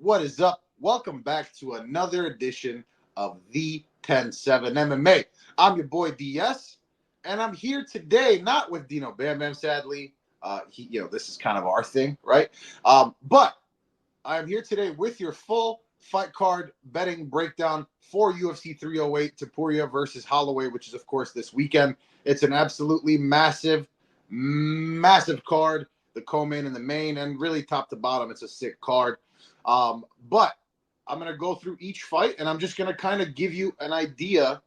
What is up? Welcome back to another edition of the 10-7 MMA. I'm your boy DS, and I'm here today not with Dino Bam Bam, sadly. This is kind of our thing, right? But I'm here today with your full fight card betting breakdown for UFC 308 Topuria versus Holloway, which is, of course, this weekend. It's an absolutely massive card. The co-main and the main, and really top to bottom, it's a sick card. But I'm going to go through each fight, and I'm just going to kind of give you an idea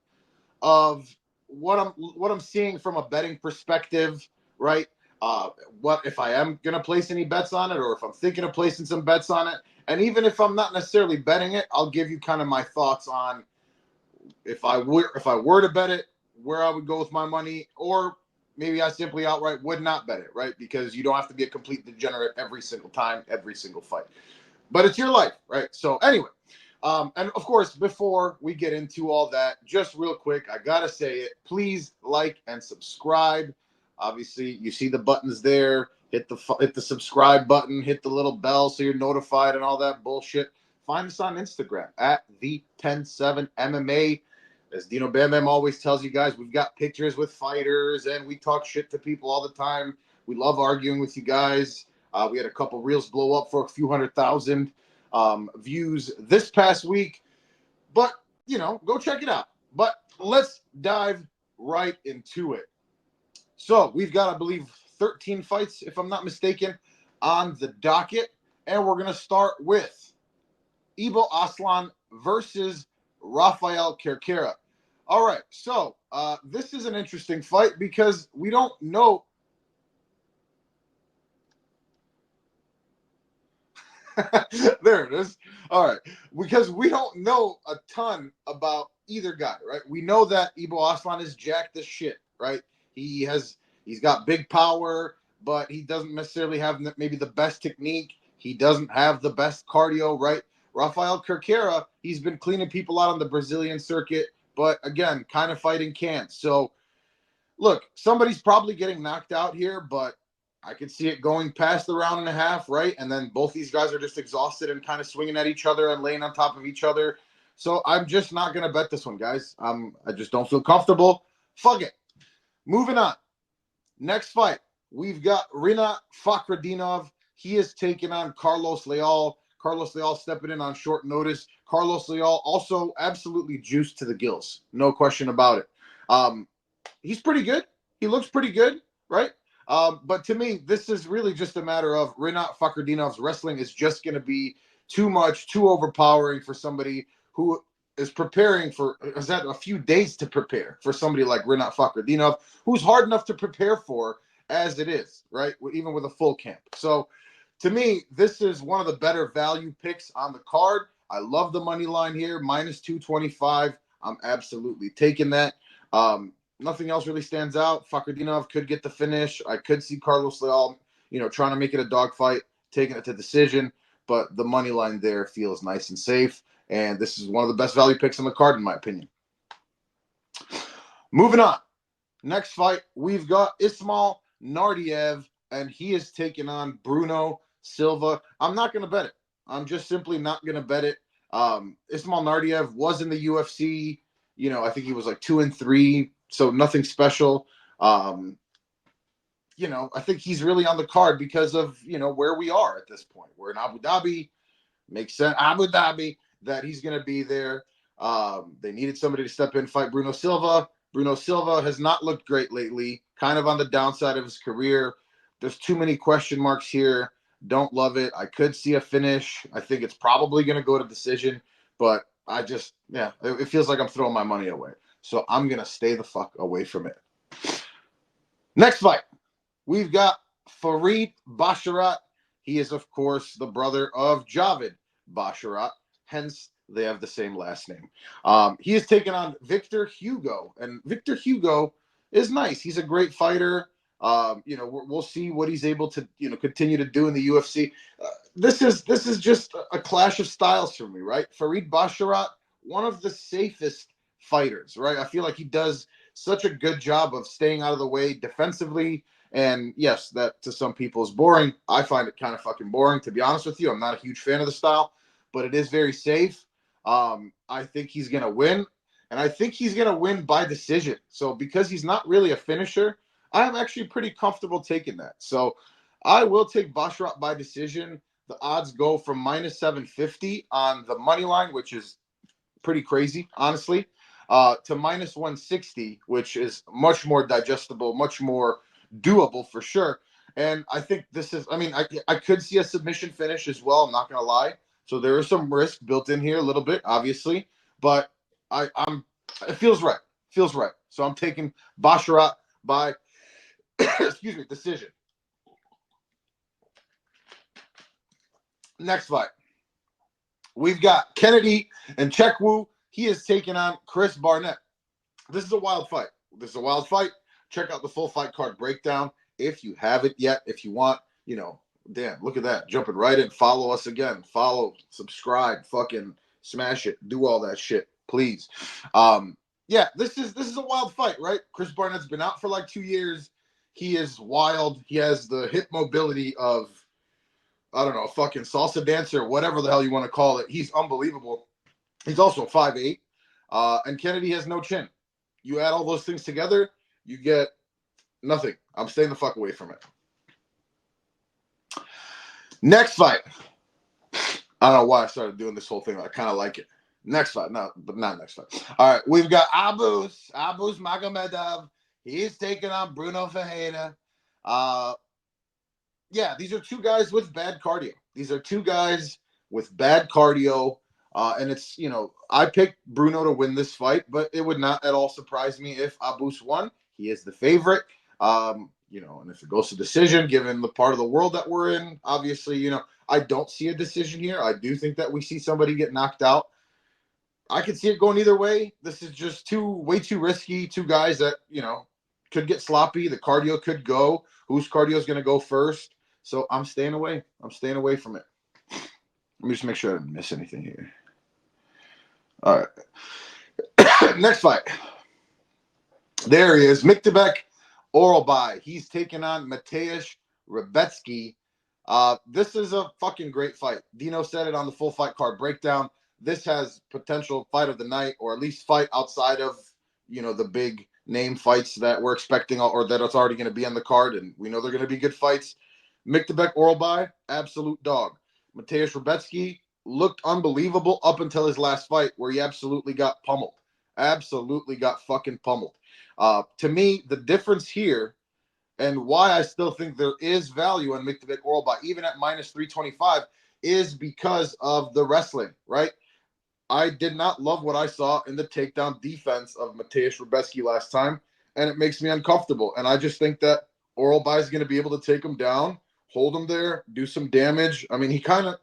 of what I'm seeing from a betting perspective, right? What if I am going to place any bets on it, or if I'm thinking of placing some bets on it. And even if I'm not necessarily betting it, I'll give you kind of my thoughts on if I were to bet it, where I would go with my money, or maybe I simply outright would not bet it, right? Because you don't have to be a complete degenerate every single time, every single fight. But it's your life, right? So anyway, and of course, before we get into all that, just real quick, I got to say it. Please like and subscribe. Obviously, you see the buttons there. Hit the subscribe button. Hit the little bell so you're notified and all that bullshit. Find us on Instagram at the 107 MMA. As Dino Bam Bam always tells you guys, we've got pictures with fighters, and we talk shit to people all the time. We love arguing with you guys. We had a couple reels blow up for a few 100,000 views this past week. But, go check it out. But let's dive right into it. So we've got, I believe, 13 fights, if I'm not mistaken, on the docket. And we're going to start with Ibo Aslan versus Rafael Kerkera. All right, so this is an interesting fight because we don't know. There it is. All right, because we don't know a ton about either guy, right? We know that Ibo Aslan is jacked as shit, right? He's got big power, but he doesn't necessarily have maybe the best technique. He doesn't have the best cardio, right? Rafael Kerkera, he's been cleaning people out on the Brazilian circuit, but again, kind of fighting can't. So, look, somebody's probably getting knocked out here, but I could see it going past the round and a half, right? And then both these guys are just exhausted and kind of swinging at each other and laying on top of each other. So I'm just not going to bet this one, guys. I just don't feel comfortable. Fuck it. Moving on. Next fight, we've got Rinat Fakhretdinov. He is taking on Carlos Leal. Carlos Leal stepping in on short notice. Carlos Leal also absolutely juiced to the gills. No question about it. He's pretty good. He looks pretty good, right? But to me, this is really just a matter of Rinat Fakhretdinov's wrestling is just going to be too much, too overpowering for somebody who is has had a few days to prepare for somebody like Rinat Fakhretdinov, who's hard enough to prepare for as it is, right? Even with a full camp. So to me, this is one of the better value picks on the card. I love the money line here, minus 225. I'm absolutely taking that. Nothing else really stands out. Fakhretdinov could get the finish. I could see Carlos Leal, trying to make it a dogfight, taking it to decision. But the money line there feels nice and safe. And this is one of the best value picks on the card, in my opinion. Moving on. Next fight, we've got Ismail Naurdiev, and he is taking on Bruno Silva. I'm not going to bet it. I'm just simply not going to bet it. Ismail Naurdiev was in the UFC. I think he was like 2-3, so nothing special. I think he's really on the card because of, where we are at this point. We're in Abu Dhabi. Makes sense. Abu Dhabi, that he's going to be there. They needed somebody to step in, fight Bruno Silva. Bruno Silva has not looked great lately, kind of on the downside of his career. There's too many question marks here. Don't love it. I could see a finish. I think it's probably going to go to decision, but it feels like I'm throwing my money away. So I'm going to stay the fuck away from it. Next fight, we've got Farid Basharat. He is, of course, the brother of Javid Basharat. Hence, they have the same last name. He is taking on Victor Hugo, and Victor Hugo is nice. He's a great fighter. We'll see what he's able to, continue to do in the UFC. This is just a clash of styles for me, right? Farid Basharat, one of the safest fighters, right? I feel like he does such a good job of staying out of the way defensively. And yes, that to some people is boring. I find it kind of fucking boring, to be honest with you. I'm not a huge fan of the style. but it is very safe. I think he's going to win, and I think he's going to win by decision. So because he's not really a finisher, I'm actually pretty comfortable taking that. So I will take Basharat by decision. The odds go from minus 750 on the money line, which is pretty crazy, honestly, to minus 160, which is much more digestible, much more doable for sure. And I think this is, I mean, I could see a submission finish as well. I'm not going to lie. So there is some risk built in here a little bit, obviously, but it feels right. Feels right. So I'm taking Basharat by, excuse me, decision. Next fight. We've got Kennedy and Chekwu. He is taking on Chris Barnett. This is a wild fight. Check out the full fight card breakdown if you haven't yet. If you want, damn, look at that. Jumping right in. Follow us again. Follow, subscribe, fucking smash it. Do all that shit, please. Yeah, this is a wild fight, right? Chris Barnett's been out for like 2 years. He is wild. He has the hip mobility of, I don't know, a fucking salsa dancer, whatever the hell you want to call it. He's unbelievable. He's also 5'8", and Kennedy has no chin. You add all those things together, you get nothing. I'm staying the fuck away from it. Next fight. I don't know why I started doing this whole thing. I kind of like it. Next fight. No, but not next fight. All right, we've got Abus Magomedov. He's taking on Bruno Ferreira. Yeah, these are two guys with bad cardio. And it's, I picked Bruno to win this fight, but it would not at all surprise me if Abus won. He is the favorite. And if it goes to decision, given the part of the world that we're in, obviously, I don't see a decision here. I do think that we see somebody get knocked out. I could see it going either way. This is just way too risky. Two guys that, could get sloppy. The cardio could go. Whose cardio is going to go first? So I'm staying away. From it. Let me just make sure I didn't miss anything here. All right. Next fight. There he is. Myktybek, Orolbai. He's taking on Mateusz, Rebecki. This is a fucking great fight. Dino said it on the full fight card breakdown. This has potential fight of the night, or at least fight outside of, the big name fights that we're expecting, or that it's already going to be on the card, and we know they're going to be good fights. Myktybek, Orolbai, absolute dog. Mateusz Rebecki looked unbelievable up until his last fight, where he absolutely got pummeled. Absolutely got fucking pummeled. To me, the difference here, and why I still think there is value on Myktybek, Orolbai, even at minus 325, is because of the wrestling, right? I did not love what I saw in the takedown defense of Mateusz Rebecki last time, and it makes me uncomfortable. And I just think that Orolbai is going to be able to take him down, hold him there, do some damage. I mean, he can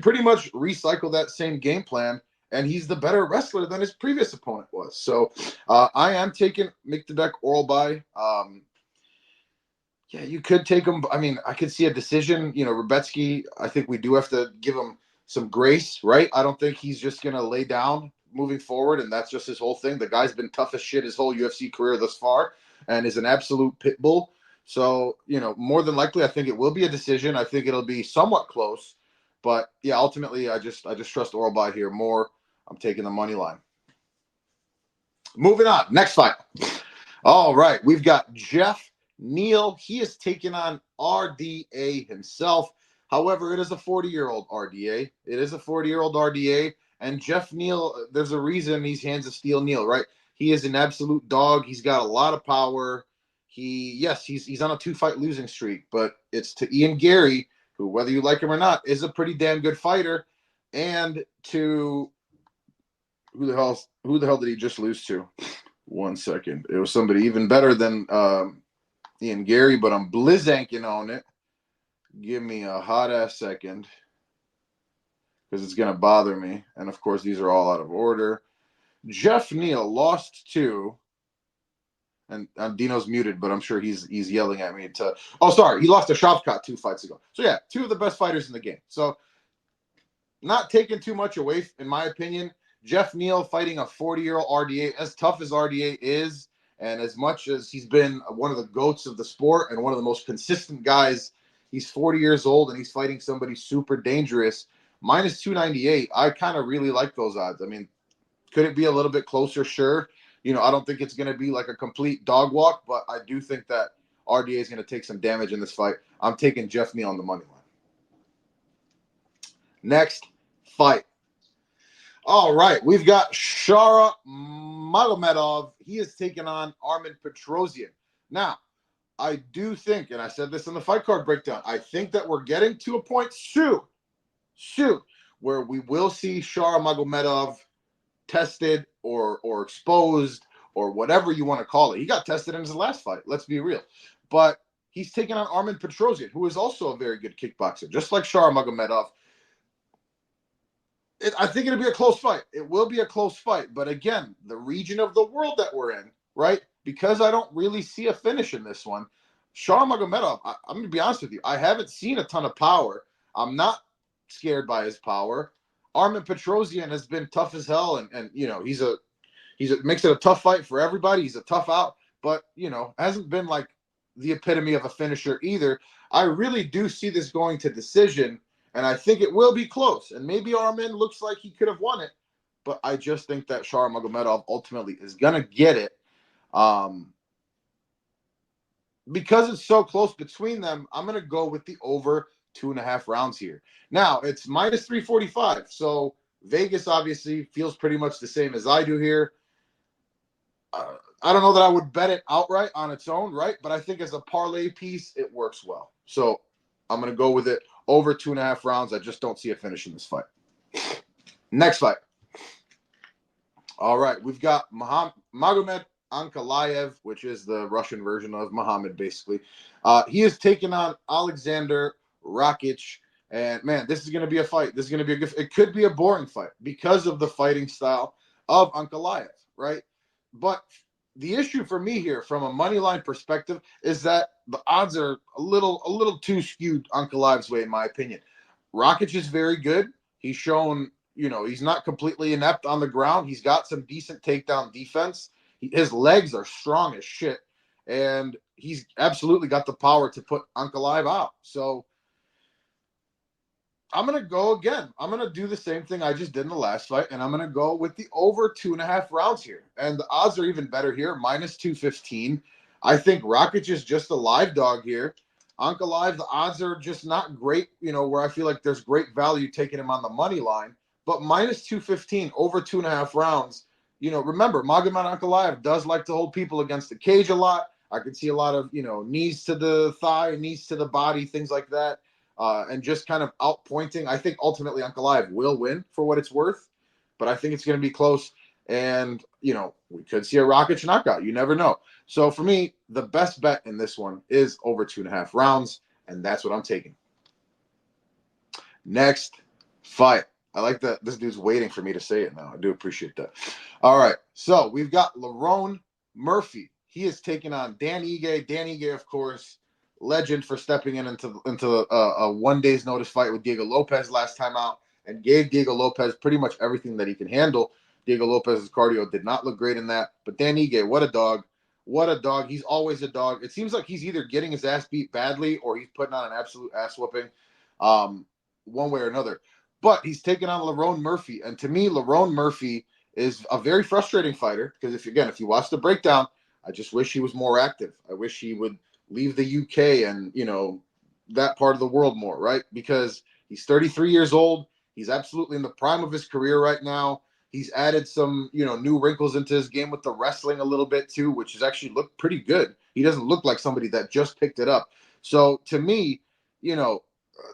pretty much recycle that same game plan, and he's the better wrestler than his previous opponent was. So I am taking Myktybek, Orolbai. Yeah, you could take him. I mean, I could see a decision. Rebecki, I think we do have to give him some grace, right? I don't think he's just going to lay down moving forward, and that's just his whole thing. The guy's been tough as shit his whole UFC career thus far and is an absolute pit bull. So, more than likely, I think it will be a decision. I think it'll be somewhat close. But, yeah, ultimately, I just trust Orolbai here more. I'm taking the money line. Moving on. Next fight. All right. We've got Geoff Neal. He is taking on RDA himself. However, it is a 40-year-old RDA. And Geoff Neal, there's a reason he's hands of steel Neal, right? He is an absolute dog. He's got a lot of power. He's on a 2-fight losing streak, but it's to Ian Gary, who, whether you like him or not, is a pretty damn good fighter, and to who the hell did he just lose to? 1 second. It was somebody even better than Ian Gary, but I'm blizzanking on it. Give me a hot ass second, because it's gonna bother me. And of course, these are all out of order. Geoff Neal lost to, and Dino's muted, but I'm sure he's yelling at me to. Oh, sorry, he lost to Shavkat 2 fights ago. So yeah, 2 of the best fighters in the game. So not taking too much away, in my opinion. Geoff Neal fighting a 40-year-old RDA, as tough as RDA is, and as much as he's been one of the GOATs of the sport and one of the most consistent guys, he's 40 years old and he's fighting somebody super dangerous. minus 298. I kind of really like those odds. I mean, could it be a little bit closer? Sure. I don't think it's going to be like a complete dog walk, but I do think that RDA is going to take some damage in this fight. I'm taking Geoff Neal on the money line. Next fight. All right, we've got Shara Magomedov. He is taking on Armen Petrosyan. Now, I do think, and I said this in the fight card breakdown, I think that we're getting to a point soon, where we will see Shara Magomedov tested or exposed or whatever you want to call it. He got tested in his last fight, let's be real. But he's taking on Armen Petrosyan, who is also a very good kickboxer, just like Shara Magomedov. I think it'll be a close fight. It will be a close fight. But again, the region of the world that we're in, right? Because I don't really see a finish in this one. Shara Magomedov, I'm going to be honest with you. I haven't seen a ton of power. I'm not scared by his power. Armen Petrosyan has been tough as hell. And he's makes it a tough fight for everybody. He's a tough out. But, hasn't been like the epitome of a finisher either. I really do see this going to decision. And I think it will be close. And maybe Armen looks like he could have won it. But I just think that Shara Magomedov ultimately is going to get it. Because it's so close between them, I'm going to go with the over 2.5 rounds here. Now, it's minus 345. So Vegas obviously feels pretty much the same as I do here. I don't know that I would bet it outright on its own, right? But I think as a parlay piece, it works well. So I'm going to go with it. Over 2.5 rounds. I just don't see a finish in this fight. Next fight. All right. We've got Magomed Ankalaev, which is the Russian version of Muhammad, basically. He is taking on Aleksandar Rakic. And, man, this is going to be a fight. This is going to be a good – it could be a boring fight because of the fighting style of Ankalaev, right? But the issue for me here from a money line perspective is that the odds are a little too skewed Ankalaev's way, in my opinion. Rakic is very good. He's shown, he's not completely inept on the ground. He's got some decent takedown defense. His legs are strong as shit. And he's absolutely got the power to put Ankalaev out. So I'm going to go again. I'm going to do the same thing I just did in the last fight, and I'm going to go with the over 2.5 rounds here. And the odds are even better here, minus 215. I think Rakic is just a live dog here. Ankalaev, the odds are just not great, where I feel like there's great value taking him on the money line. But minus 215, over 2.5 rounds. Remember, Magomed Ankalaev does like to hold people against the cage a lot. I could see a lot of, knees to the thigh, knees to the body, things like that. And just kind of outpointing. I think ultimately Ankalaev will win for what it's worth, but I think it's going to be close. And, we could see a Rakic knockout. You never know. So for me, the best bet in this one is over 2.5 rounds, and that's what I'm taking. Next fight. I like that this dude's waiting for me to say it now. I do appreciate that. All right. So we've got Lerone Murphy. He is taking on Dan Ige. Dan Ige, of course, legend for stepping into a 1 day's notice fight with Diego Lopez last time out and gave Diego Lopez pretty much everything that he can handle. Diego Lopez's cardio did not look great in that. But Dan Ige, what a dog. What a dog. He's always a dog. It seems like he's either getting his ass beat badly or he's putting on an absolute ass whooping one way or another. But he's taking on Lerone Murphy. And to me, Lerone Murphy is a very frustrating fighter because if you watch the breakdown, I just wish he was more active. I wish he would leave the UK and, that part of the world more, right? Because he's 33 years old. He's absolutely in the prime of his career right now. He's added some, new wrinkles into his game with the wrestling a little bit too, which has actually looked pretty good. He doesn't look like somebody that just picked it up. So to me,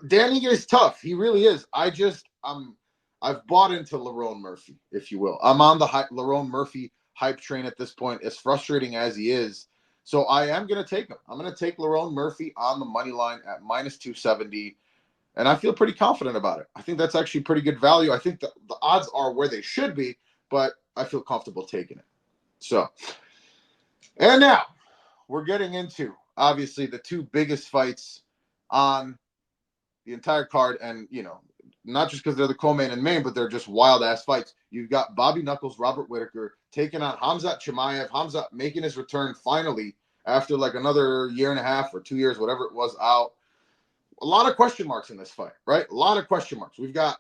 Dan Ige is tough. He really is. I've bought into Lerone Murphy, if you will. I'm on the Lerone Murphy hype train at this point, as frustrating as he is. So I am going to take him. I'm going to take Lerone Murphy on the money line at minus 270. And I feel pretty confident about it. I think that's actually pretty good value. I think the odds are where they should be, but I feel comfortable taking it. So, and now we're getting into, obviously, the two biggest fights on the entire card. And, not just because they're the co-main and main, but they're just wild-ass fights. You've got Bobby Knuckles, Robert Whittaker, taking on Khamzat Chimaev. Khamzat making his return finally after like another year and a half or 2 years, whatever it was, out. A lot of question marks in this fight, right? A lot of question marks. We've got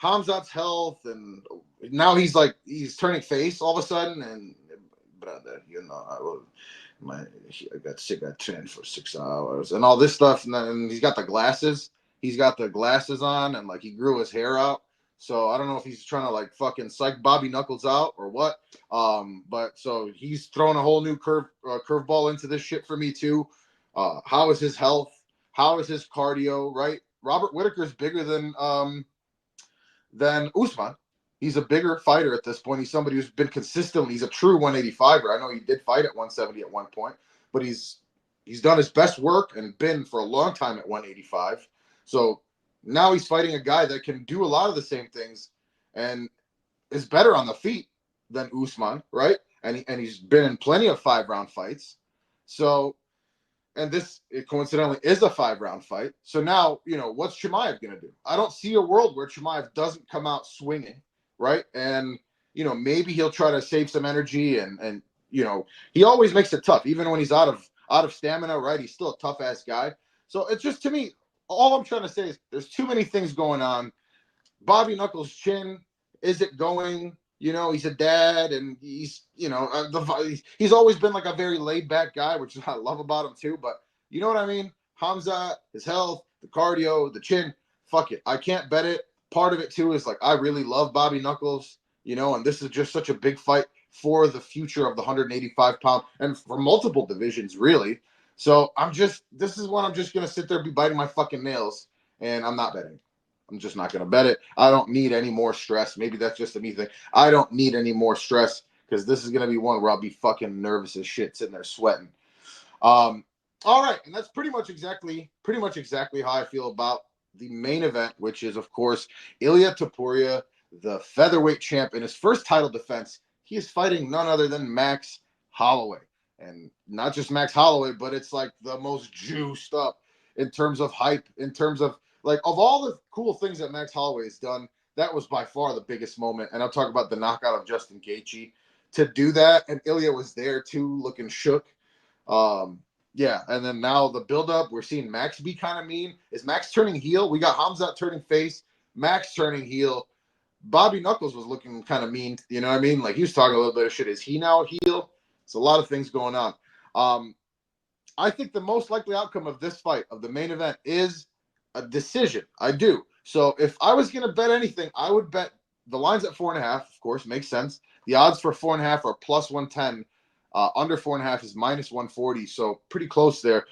Khamzat's health, and now he's turning face all of a sudden, and brother, I got sick. I trained for 6 hours and all this stuff, and then he's got the glasses. He's got the glasses on, and he grew his hair out. So I don't know if he's trying to fucking psych Bobby Knuckles out or what. But so he's throwing a whole new curveball into this shit for me too. How is his health? How is his cardio? Right, Robert Whittaker's bigger than Usman. He's a bigger fighter at this point. He's somebody who's been consistently. He's a true 185er. I know he did fight at 170 at one point, but he's done his best work and been for a long time at 185. So now he's fighting a guy that can do a lot of the same things and is better on the feet than Usman, right? And he's been in plenty of 5-round fights. So, and this coincidentally is a 5-round fight. So now, what's Chimaev going to do? I don't see a world where Chimaev doesn't come out swinging, right? And, maybe he'll try to save some energy and he always makes it tough. Even when he's out of stamina, right? He's still a tough-ass guy. So it's just, to me, all I'm trying to say is there's too many things going on. Bobby Knuckles' chin, is it going? He's a dad, and he's always been a very laid-back guy, which I love about him too. But you know what I mean? Khamzat, his health, the cardio, the chin. Fuck it, I can't bet it. Part of it too is I really love Bobby Knuckles, and this is just such a big fight for the future of the 185-pound and for multiple divisions, really. So this is when I'm just going to sit there and be biting my fucking nails, and I'm not betting. I'm just not going to bet it. I don't need any more stress. Maybe that's just a me thing. I don't need any more stress because this is going to be one where I'll be fucking nervous as shit sitting there sweating. All right. And that's pretty much exactly how I feel about the main event, which is, of course, Ilia Topuria, the featherweight champ in his first title defense. He is fighting none other than Max Holloway. And not just Max Holloway, but it's the most juiced up in terms of hype, in terms of of all the cool things that Max Holloway has done, that was by far the biggest moment. And I'll talk about the knockout of Justin Gaethje. To do that, and Ilia was there too, looking shook. Yeah, and then now the build-up, we're seeing Max be kind of mean. Is Max turning heel? We got Khamzat turning face, Max turning heel. Bobby Knuckles was looking kind of mean, you know what I mean? He was talking a little bit of shit. Is he now a heel? It's a lot of things going on. I think the most likely outcome of this fight, of the main event, is a decision. I do. So if I was going to bet anything, I would bet the line's at 4.5. Of course, makes sense. The odds for 4.5 are plus 110. Under 4.5 is minus 140. So pretty close there.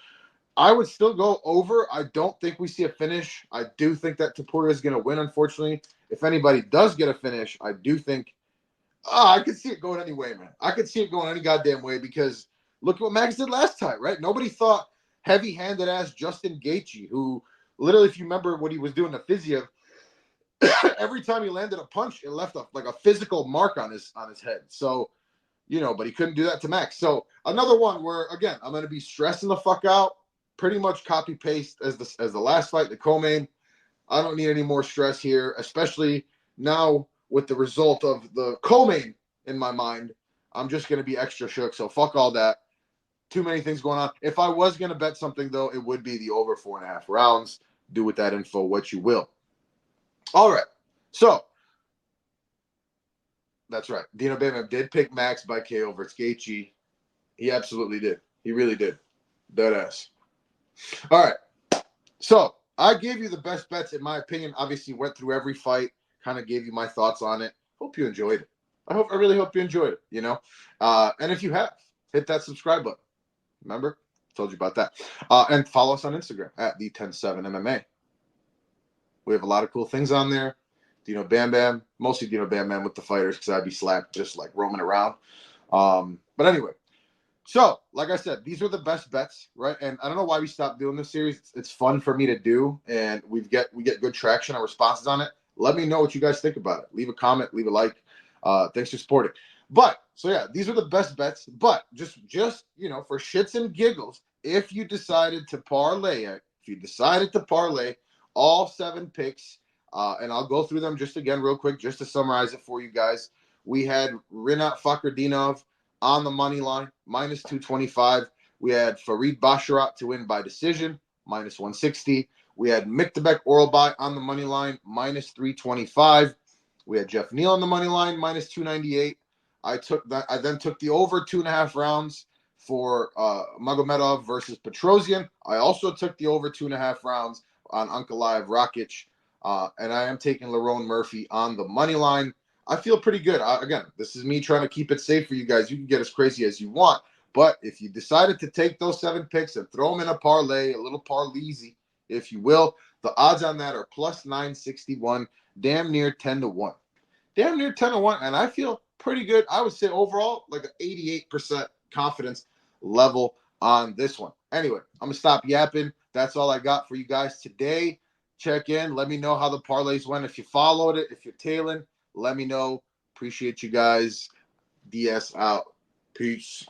I would still go over. I don't think we see a finish. I do think that Topuria is going to win, unfortunately. If anybody does get a finish, I do think I could see it going any way, man. I could see it going any goddamn way because look at what Max did last time, right? Nobody thought heavy-handed ass Justin Gaethje, who literally, if you remember what he was doing to Fiziev, every time he landed a punch, it left a physical mark on his head. So, but he couldn't do that to Max. So another one where, again, I'm going to be stressing the fuck out, pretty much copy-paste as the last fight, the co-main. I don't need any more stress here, especially now with the result of the co-main in my mind. I'm just going to be extra shook. So fuck all that. Too many things going on. If I was going to bet something, though, it would be the over 4.5 rounds. Do with that info what you will. All right. So that's right. Dino Bam did pick Max by KO versus Gaethje. He absolutely did. He really did. Deadass. All right. So I gave you the best bets, in my opinion. Obviously, went through every fight, kind of gave you my thoughts on it. Hope you enjoyed it. I really hope you enjoyed it, And if you have, hit that subscribe button. Remember? Told you about that. And follow us on Instagram at the107MMA. We have a lot of cool things on there. Dino Bam Bam, mostly Dino Bam Bam with the fighters because I'd be slapped just roaming around. But anyway, so like I said, these were the best bets, right? And I don't know why we stopped doing this series. It's fun for me to do, and we get good traction and responses on it. Let me know what you guys think about it. Leave a comment, leave a like. Thanks for supporting. But so yeah, these are the best bets. But just for shits and giggles, if you decided to parlay all 7 picks, and I'll go through them just again real quick, just to summarize it for you guys. We had Rinat Fakhretdinov on the money line, minus 225. We had Farid Basharat to win by decision, minus 160. We had Myktybek Orolbai on the money line, minus 325. We had Geoff Neal on the money line, minus 298. I then took the over 2.5 rounds for Magomedov versus Petrosyan. I also took the over 2.5 rounds on Ankalaev Rakic. And I am taking Lerone Murphy on the money line. I feel pretty good. Again, this is me trying to keep it safe for you guys. You can get as crazy as you want. But if you decided to take those 7 picks and throw them in a parlay, a little parleezy, if you will, the odds on that are plus 961, damn near 10 to 1. Damn near 10 to 1. And I feel pretty good. I would say overall, like an 88% confidence level on this one. Anyway, I'm going to stop yapping. That's all I got for you guys today. Check in. Let me know how the parlays went. If you followed it, if you're tailing, let me know. Appreciate you guys. DS out. Peace.